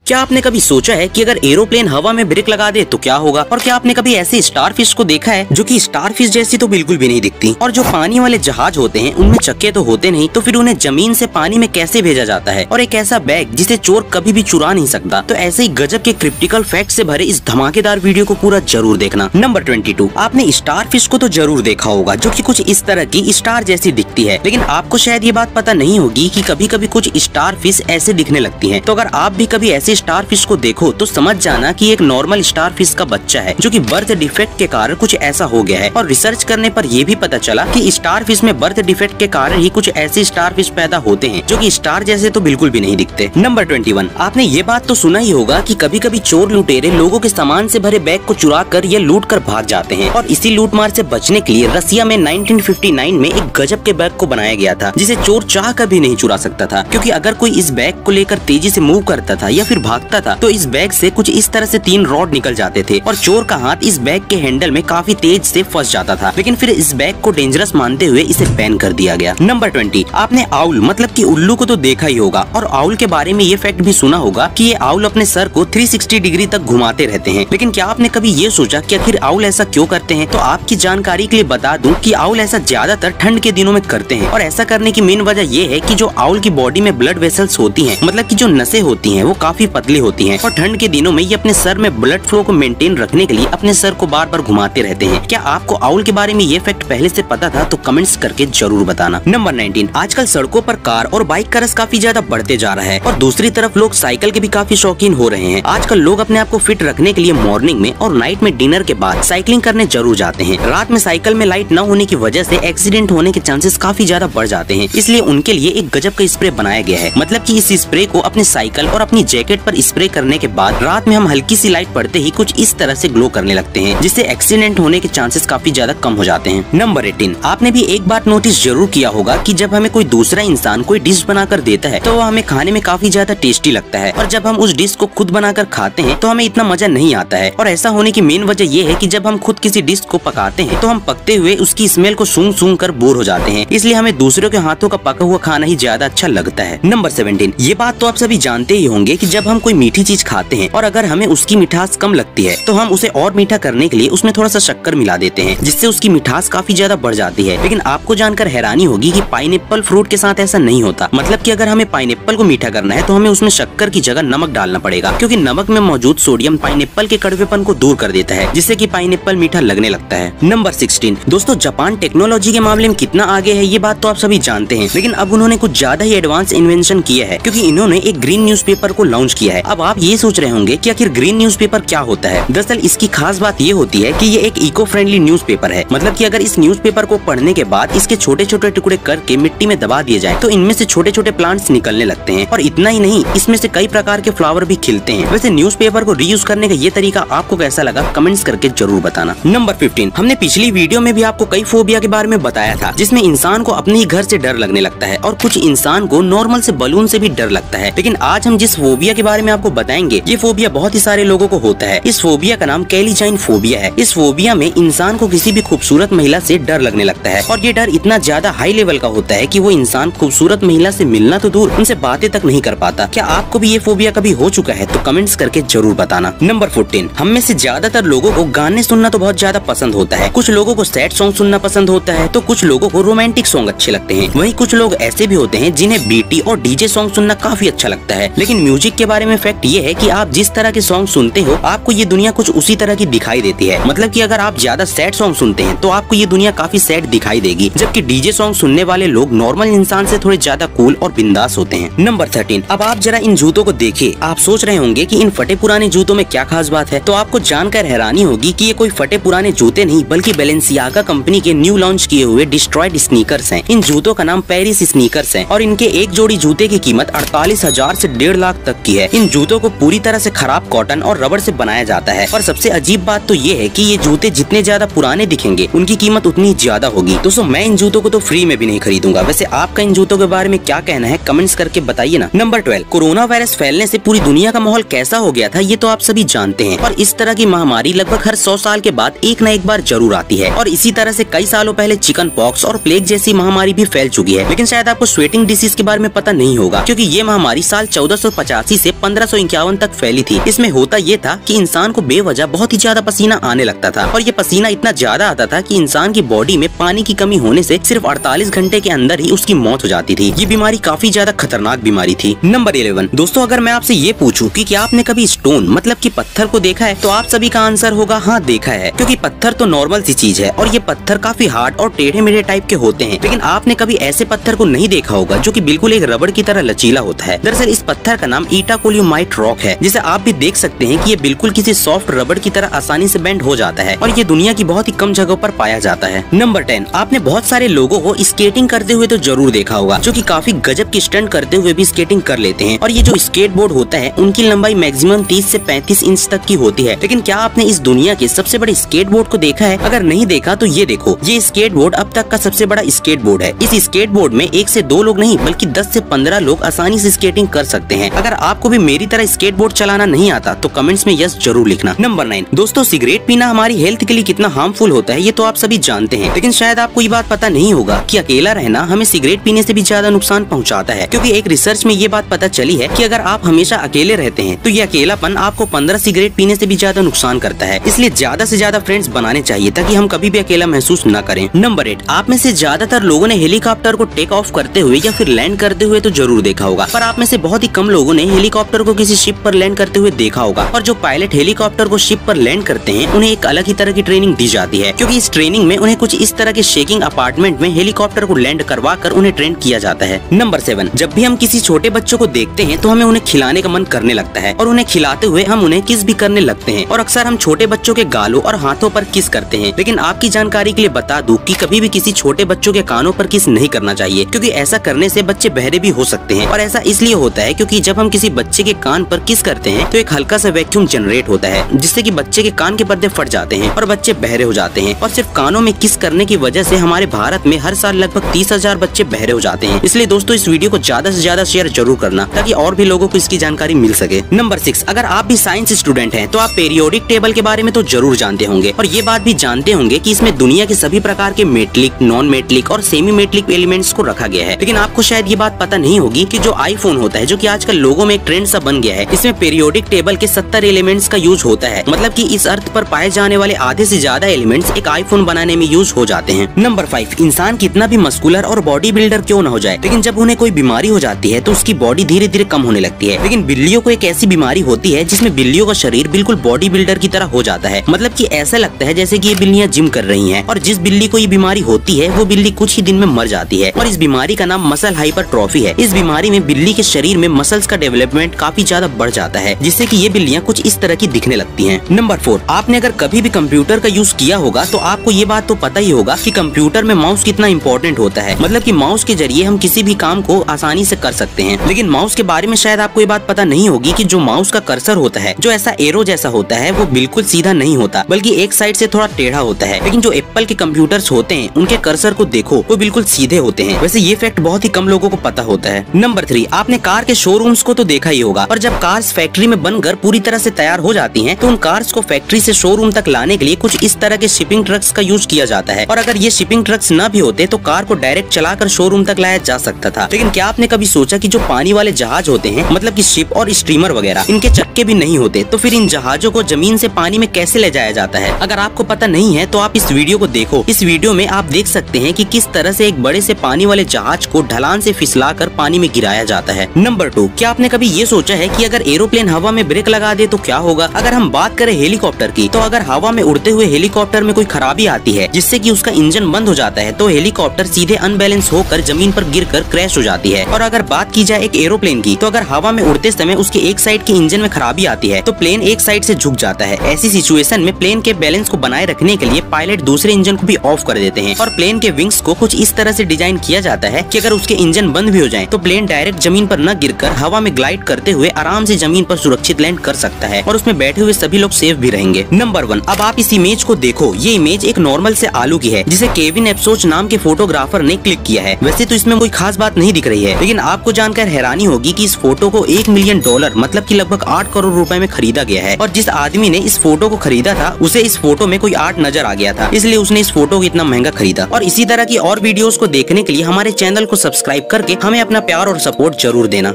क्या आपने कभी सोचा है कि अगर एरोप्लेन हवा में ब्रेक लगा दे तो क्या होगा? और क्या आपने कभी ऐसे स्टारफिश को देखा है जो कि स्टारफिश जैसी तो बिल्कुल भी नहीं दिखती, और जो पानी वाले जहाज होते हैं उनमें चक्के तो होते नहीं, तो फिर उन्हें जमीन से पानी में कैसे भेजा जाता है? और एक ऐसा बैग जिसे चोर कभी भी चुरा नहीं सकता। तो ऐसे ही गजब के क्रिप्टिकल फैक्ट से भरे इस धमाकेदार वीडियो को पूरा जरूर देखना। नंबर 22, आपने स्टारफिश को तो जरूर देखा होगा जो कि कुछ इस तरह की स्टार जैसी दिखती है, लेकिन आपको शायद ये बात पता नहीं होगी कि कभी कभी कुछ स्टारफिश ऐसे दिखने लगती हैं। तो अगर आप भी कभी ऐसे स्टारफिश को देखो तो समझ जाना कि एक नॉर्मल स्टारफिश का बच्चा है जो कि बर्थ डिफेक्ट के कारण कुछ ऐसा हो गया है। और रिसर्च करने पर यह भी पता चला कि स्टारफिश में बर्थ डिफेक्ट के कारण ही कुछ ऐसे स्टारफिश पैदा होते हैं जो कि स्टार जैसे तो बिल्कुल भी नहीं दिखते। नंबर 21, आपने ये बात तो सुना ही होगा कि कभी कभी चोर लुटेरे लोगों के सामान से भरे बैग को चुरा कर या लूट कर भाग जाते हैं। और इसी लूटमार से बचने के लिए रसिया में 1959 में एक गजब के बैग को बनाया गया था जिसे चोर चाह कर भी नहीं चुरा सकता था, क्योंकि अगर कोई इस बैग को लेकर तेजी से मूव करता था या फिर भागता था तो इस बैग से कुछ इस तरह से 3 रॉड निकल जाते थे और चोर का हाथ इस बैग के हैंडल में काफी तेज से फंस जाता था। लेकिन फिर इस बैग को डेंजरस मानते हुए इसे बैन कर दिया गया। नंबर 20, आपने आउल मतलब कि उल्लू को तो देखा ही होगा, और आउल के बारे में ये फैक्ट भी सुना होगा कि ये आउल अपने सर को 360 डिग्री तक घुमाते रहते हैं। लेकिन क्या आपने कभी ये सोचा कि आखिर आउल ऐसा क्यों करते हैं? तो आपकी जानकारी के लिए बता दूं कि आउल ऐसा ज्यादातर ठंड के दिनों में करते हैं, और ऐसा करने की मेन वजह ये है कि जो आउल की बॉडी में ब्लड वेसल्स होती हैं, मतलब कि जो नसें होती हैं वो काफी पतली होती हैं, और ठंड के दिनों में ये अपने सर में ब्लड फ्लो को मेंटेन रखने के लिए अपने सर को बार बार घुमाते रहते हैं। क्या आपको आउल के बारे में ये फैक्ट पहले से पता था? तो कमेंट्स करके जरूर बताना। नंबर 19, आजकल सड़कों पर कार और बाइक का रस काफी ज्यादा बढ़ते जा रहा है, और दूसरी तरफ लोग साइकिल के भी काफी शौकीन हो रहे हैं। आजकल लोग अपने आप को फिट रखने के लिए मॉर्निंग में और नाइट में डिनर के बाद साइकिलिंग करने जरूर जाते हैं। रात में साइकिल में लाइट न होने की वजह से एक्सीडेंट होने के चांसेस काफी ज्यादा बढ़ जाते हैं, इसलिए उनके लिए एक गजब का स्प्रे बनाया गया है। मतलब कि इस स्प्रे को अपने साइकिल और अपनी जैकेट पर स्प्रे करने के बाद रात में हम हल्की सी लाइट पड़ते ही कुछ इस तरह से ग्लो करने लगते हैं, जिससे एक्सीडेंट होने के चांसेस काफी ज्यादा कम हो जाते हैं। नंबर 18, आपने भी एक बात नोटिस जरूर किया होगा कि जब हमें कोई दूसरा इंसान कोई डिश बनाकर देता है तो वो हमें खाने में काफी ज्यादा टेस्टी लगता है, और जब हम उस डिश को खुद बनाकर खाते हैं तो हमें इतना मजा नहीं आता है। और ऐसा होने की मेन वजह ये है कि जब हम खुद किसी डिश को पकाते हैं तो हम पकते हुए उसकी स्मेल को सूंघ कर बोर हो जाते हैं, इसलिए हमें दूसरों के हाथों का पका हुआ खाना ही ज्यादा अच्छा लगता है। नंबर 17, ये बात तो आप सभी जानते ही होंगे कि जब हम कोई मीठी चीज खाते हैं और अगर हमें उसकी मिठास कम लगती है तो हम उसे और मीठा करने के लिए उसमें थोड़ा सा शक्कर मिला देते हैं, जिससे उसकी मिठास काफी ज्यादा बढ़ जाती है। लेकिन आपको जानकर हैरानी होगी कि पाइनएप्पल फ्रूट के साथ ऐसा नहीं होता। मतलब कि अगर हमें पाइनएप्पल को मीठा करना है तो हमें उसमें शक्कर की जगह नमक डालना पड़ेगा, क्योंकि नमक में मौजूद सोडियम पाइनएप्पल के कड़वेपन को दूर कर देता है, जिससे कि पाइनएप्पल मीठा लगने लगता है। नंबर 16, दोस्तों जापान टेक्नोलॉजी के मामले में कितना आगे है ये बात तो आप सभी जानते हैं, लेकिन अब उन्होंने कुछ ज्यादा ही एडवांस इन्वेंशन किया है, क्योंकि इन्होंने एक ग्रीन न्यूज़पेपर को लॉन्च किया है। अब आप ये सोच रहे होंगे कि आखिर ग्रीन न्यूज़पेपर क्या होता है? दरअसल इसकी खास बात ये होती है कि ये एक इको फ्रेंडली न्यूज़पेपर है। मतलब कि अगर इस न्यूज़पेपर को पढ़ने के बाद इसके छोटे छोटे टुकड़े करके मिट्टी में दबा दिए जाए तो इनमें से छोटे छोटे प्लांट्स निकलने लगते हैं, और इतना ही नहीं, इसमें से कई प्रकार के फ्लावर भी खिलते हैं। वैसे न्यूज़पेपर को रीयूज करने का ये तरीका आपको कैसा लगा कमेंट्स करके जरूर बताना। नंबर 15, हमने पिछली वीडियो में भी आपको कई फोबिया के बारे में बताया था, जिसमें इंसान को अपने ही घर से डर लगने लगता है और कुछ इंसान को नॉर्मल से बलून से भी डर लगता है। लेकिन आज हम जिस फोबिया के बारे में आपको बताएंगे ये फोबिया बहुत ही सारे लोगों को होता है। इस फोबिया का नाम कैलीजाइन फोबिया है। इस फोबिया में इंसान को किसी भी खूबसूरत महिला से डर लगने लगता है, और ये डर इतना ज्यादा हाई लेवल का होता है कि वो इंसान खूबसूरत महिला से मिलना तो दूर उनसे बातें तक नहीं कर पाता। क्या आपको भी ये फोबिया कभी हो चुका है? तो कमेंट्स करके जरूर बताना। नंबर 14, हम में से ज्यादातर लोगों को गाने सुनना तो बहुत ज्यादा पसंद होता है। कुछ लोगों को सैड सॉन्ग सुनना पसंद होता है तो कुछ लोगों को रोमांटिक सॉन्ग अच्छे लगते हैं। वहीं कुछ लोग ऐसे भी होते हैं जिन्हें बीटी और डीजे सॉन्ग सुनना काफी अच्छा लगता है। लेकिन म्यूजिक के बारे में फैक्ट ये है कि आप जिस तरह के सॉन्ग सुनते हो आपको ये दुनिया कुछ उसी तरह की दिखाई देती है। मतलब कि अगर आप ज्यादा सैड सॉन्ग सुनते हैं तो आपको ये दुनिया काफी सैड दिखाई देगी, जबकि डीजे सॉन्ग सुनने वाले लोग नॉर्मल इंसान से थोड़े ज्यादा कूल और बिंदास होते हैं। नंबर 13, अब आप जरा इन जूतों को देखिए। आप सोच रहे होंगे कि इन फटे पुराने जूतों में क्या खास बात है, तो आपको जानकर हैरानी होगी कि ये कोई फटे पुराने जूते नहीं बल्कि बैलेंसियागा कंपनी के न्यू लॉन्च किए हुए डिस्ट्रॉयड स्नीकर्स हैं। इन जूतों का नाम पेरिस स्नीकर्स है और इनके एक जोड़ी जूते की कीमत 48,000 से 1.5 लाख तक की है। इन जूतों को पूरी तरह से खराब कॉटन और रबड़ से बनाया जाता है, और सबसे अजीब बात तो ये है कि ये जूते जितने ज्यादा पुराने दिखेंगे उनकी कीमत उतनी ज्यादा होगी। दोस्तों मैं इन जूतों को तो फ्री में भी नहीं खरीदूंगा। वैसे आपका इन जूतों के बारे में क्या कहना है कमेंट्स करके बताइए ना। नंबर 12, कोरोना वायरस फैलने से पूरी दुनिया का माहौल कैसा हो गया था ये तो आप सभी जानते हैं, और इस तरह की महामारी लगभग हर 100 साल के बाद एक न एक बार जरूर आती है। और इसी तरह से कई सालों पहले चिकन पॉक्स और प्लेग जैसी महामारी भी फैल चुकी है। लेकिन शायद आपको स्वेटिंग डिसीज के बारे में पता नहीं होगा, क्योंकि ये महामारी साल 1485 से 1551 तक फैली थी। इसमें होता ये था कि इंसान को बेवजह बहुत ही ज्यादा पसीना आने लगता था और ये पसीना इतना ज्यादा आता था कि इंसान की बॉडी में पानी की कमी होने से सिर्फ 48 घंटे के अंदर ही उसकी मौत हो जाती थी। ये बीमारी काफी ज्यादा खतरनाक बीमारी थी। नंबर 11 दोस्तों, अगर मैं आपसे ये पूछूं कि क्या आपने कभी स्टोन मतलब कि पत्थर को देखा है, तो आप सभी का आंसर होगा हाँ देखा है, क्योंकि पत्थर तो नॉर्मल सी चीज है और ये पत्थर काफी हार्ड और टेढ़े मेढ़े टाइप के होते हैं। लेकिन आपने कभी ऐसे पत्थर को नहीं देखा होगा जो कि बिल्कुल एक रबड़ की तरह लचीला होता है। दरअसल इस पत्थर का नाम ईटाकोलियोमाइट रॉक है, जिसे आप भी देख सकते हैं कि ये बिल्कुल किसी सॉफ्ट रबड़ की तरह आसानी से बेंड हो जाता है और ये दुनिया की बहुत ही कम जगहों पर पाया जाता है। नंबर 10, आपने बहुत सारे लोगों को स्केटिंग करते हुए तो जरूर देखा होगा, जो कि काफी गजब की स्टंट करते हुए भी स्केटिंग कर लेते हैं। और ये जो स्केट बोर्ड होता है उनकी लंबाई मैक्सिमम 30 से 35 इंच तक की होती है। लेकिन क्या आपने इस दुनिया के सबसे बड़े स्केट बोर्ड को देखा है? अगर नहीं देखा तो ये देखो, ये स्केट बोर्ड अब तक का सबसे बड़ा स्केट बोर्ड है। इस स्केट बोर्ड में 1 से 2 लोग नहीं बल्कि 10 से 15 लोग आसानी से स्केटिंग कर सकते हैं। अगर आपको भी मेरी तरह स्केट बोर्ड चलाना नहीं आता तो कमेंट्स में यस जरूर लिखना। नंबर 9 दोस्तों, सिगरेट पीना हमारी हेल्थ के लिए कितना हार्मफुल होता है ये तो आप सभी जानते हैं, लेकिन शायद आपको ये बात पता नहीं होगा कि अकेला रहना हमें सिगरेट पीने से भी ज्यादा नुकसान पहुंचाता है। क्योंकि एक रिसर्च में ये बात पता चली है कि अगर आप हमेशा अकेले रहते हैं तो ये अकेलापन आपको 15 सिगरेट पीने से भी ज्यादा नुकसान करता है। इसलिए ज्यादा से ज्यादा फ्रेंड्स बनाने चाहिए ताकि हम कभी भी अकेला महसूस न करें। नंबर 8, आप में से ज्यादातर लोगों ने हेलीकॉप्टर को टेक ऑफ करते हुए या फिर लैंड करते हुए तो जरूर देखा होगा, पर आप में से बहुत ही कम लोगों ने हेलीकॉप्टर को किसी शिप पर लैंड करते हुए देखा होगा। और जो पायलट हेलीकॉप्टर को शिप पर लैंड करते हैं उन्हें एक अलग ही तरह की ट्रेनिंग दी जाती है, क्योंकि इस ट्रेनिंग में उन्हें कुछ इस तरह के शेकिंग अपार्टमेंट में हेलीकॉप्टर को लैंड करवा कर उन्हें ट्रेन किया जाता है। नंबर 7, जब भी हम किसी छोटे बच्चों को देखते हैं तो हमें उन्हें खिलाने का मन करने लगता है और उन्हें खिलाते हुए हम उन्हें किस भी करने लगते हैं और अक्सर हम छोटे बच्चों के गालों और हाथों पर किस करते हैं। लेकिन आपकी जानकारी के लिए बता दूं कि कभी भी किसी छोटे बच्चों के कानों पर किस नहीं करना चाहिए, क्योंकि ऐसा करने से बच्चे बहरे भी हो सकते हैं। और ऐसा इसलिए होता है क्योंकि जब हम किसी बच्चे के कान पर किस करते हैं तो एक हल्का सा वैक्यूम जनरेट होता है, जिससे कि बच्चे के कान के पर्दे फट जाते हैं और बच्चे बहरे हो जाते हैं। और सिर्फ कानों में किस करने की वजह से हमारे भारत में हर साल लगभग 30,000 बच्चे बहरे हो जाते हैं। इसलिए दोस्तों इस वीडियो को ज्यादा से ज्यादा शेयर जरूर करना ताकि और भी लोगों को इसकी जानकारी मिल सके। नंबर 6, अगर आप भी साइंस स्टूडेंट हैं तो आप पीरियोडिक टेबल के बारे में तो जरूर जानते होंगे और ये बात भी जानते होंगे कि इसमें दुनिया के सभी प्रकार के मेटलिक, नॉन मेटलिक और सेमी मेटलिक एलिमेंट्स को रखा गया है। लेकिन आपको शायद ये बात पता नहीं होगी कि जो आईफोन होता है, जो कि आजकल लोगों में एक ट्रेंड सा बन गया है, इसमें पीरियोडिक टेबल के 70 एलिमेंट्स का यूज होता है। मतलब कि इस अर्थ पर पाए जाने वाले आधे से ज्यादा एलिमेंट्स एक आईफोन बनाने में यूज हो जाते हैं। नंबर 5, इंसान कितना भी मस्कुलर और बॉडी बिल्डर क्यों न हो जाए, लेकिन जब उन्हें कोई बीमारी हो जाती है तो उसकी बॉडी धीरे धीरे कम होने लगती है। लेकिन बिल्लियों को एक ऐसी बीमारी होती है जिसमें बिल्लियों का शरीर बिल्कुल बॉडी बिल्डर की तरह हो जाता है। मतलब कि ऐसा लगता है जैसे कि ये बिल्लियां जिम कर रही हैं। और जिस बिल्ली को ये बीमारी होती है वो बिल्ली कुछ ही दिन में मर जाती है। और इस बीमारी का नाम मसल हाइपरट्रॉफी है। इस बीमारी में बिल्ली के शरीर में मसल्स का डेवलपमेंट काफी ज्यादा बढ़ जाता है, जिससे कि ये बिल्लियां कुछ इस तरह की दिखने लगती हैं। नंबर 4, आपने अगर कभी भी कंप्यूटर का यूज किया होगा तो आपको ये बात तो पता ही होगा कि कंप्यूटर में माउस कितना इंपॉर्टेंट होता है। मतलब कि माउस के जरिए हम किसी भी काम को आसानी से कर सकते हैं। लेकिन माउस के बारे में शायद आपको ये बात पता नहीं होगी कि जो माउस का कर्सर होता है, जो ऐसा एरो जैसा होता है, वो बिल्कुल सीधा नहीं होता बल्कि एक साइड से थोड़ा टेढ़ा होता है। लेकिन जो एप्पल के कंप्यूटर्स होते हैं उनके कर्सर को देखो, वो बिल्कुल सीधे होते हैं। वैसे ये फैक्ट बहुत ही कम लोगों को पता होता है। नंबर 3, आपने कार के शोरूम्स को तो देखा ही होगा, पर जब कार्स फैक्ट्री में बनकर पूरी तरह से तैयार हो जाती हैं, तो उन कार्स को फैक्ट्री से शोरूम तक लाने के लिए कुछ इस तरह के शिपिंग ट्रक्स का यूज किया जाता है। और अगर ये शिपिंग ट्रक्स न भी होते तो कार को डायरेक्ट चलाकर शोरूम तक लाया जा सकता था। लेकिन क्या आपने कभी सोचा कि जो पानी वाले जहाज होते हैं, मतलब कि शिप और स्टीमर वगैरह, इनके चक्के भी नहीं होते, तो फिर इन जहाजों को जमीन से पानी में कैसे ले जाया जाता है? अगर आपको पता नहीं है तो आप इस वीडियो को देखो। इस वीडियो में आप देख सकते हैं कि किस तरह से एक बड़े से पानी वाले जहाज को ढलान से फिसलाकर पानी में गिराया जाता है। नंबर 2, क्या आपने कभी ये सोचा है कि अगर एरोप्लेन हवा में ब्रेक लगा दे तो क्या होगा? अगर हम बात करें हेलीकॉप्टर की, तो अगर हवा में उड़ते हुए हेलीकॉप्टर में कोई खराबी आती है जिससे कि उसका इंजन बंद हो जाता है, तो हेलीकॉप्टर सीधे अनबैलेंस होकर जमीन पर गिरकर क्रैश हो जाती है। और अगर बात की जाए एक एरोप्लेन की, तो अगर हवा में उड़ते समय उसके एक साइड के इंजन में खराबी आती है तो प्लेन एक साइड से झुक जाता है। ऐसी सिचुएशन में प्लेन के बैलेंस को बनाए रखने के लिए पायलट दूसरे इंजन को भी ऑफ कर देते हैं। और प्लेन के विंग्स को कुछ इस तरह से डिजाइन किया जाता है कि अगर उसके इंजन बंद भी हो जाए तो प्लेन डायरेक्ट जमीन पर न गिरकर हवा में ग्लाइड करते हुए आराम से जमीन पर सुरक्षित लैंड कर सकता है और उसमें बैठे हुए सभी लोग सेफ भी रहेंगे। नंबर 1, अब आप इस इमेज को देखो। ये इमेज एक नॉर्मल से आलू की है जिसे केविन एप्सोच नाम के फोटोग्राफर ने क्लिक किया है। वैसे तो इसमें कोई खास बात नहीं दिख रही है, लेकिन आपको जानकर हैरानी होगी कि इस फोटो को $1 मिलियन मतलब कि लगभग 8 करोड़ रुपए में खरीदा गया है। और जिस आदमी ने इस फोटो को खरीदा था उसे इस फोटो में कोई आर्ट नजर आ गया था, इसलिए उसने इस फोटो को इतना महंगा खरीदा। और इसी तरह की और वीडियोस को देखने के लिए हमारे चैनल को सब्सक्राइब करके हमें अपना प्यार और सपोर्ट जरूर देना।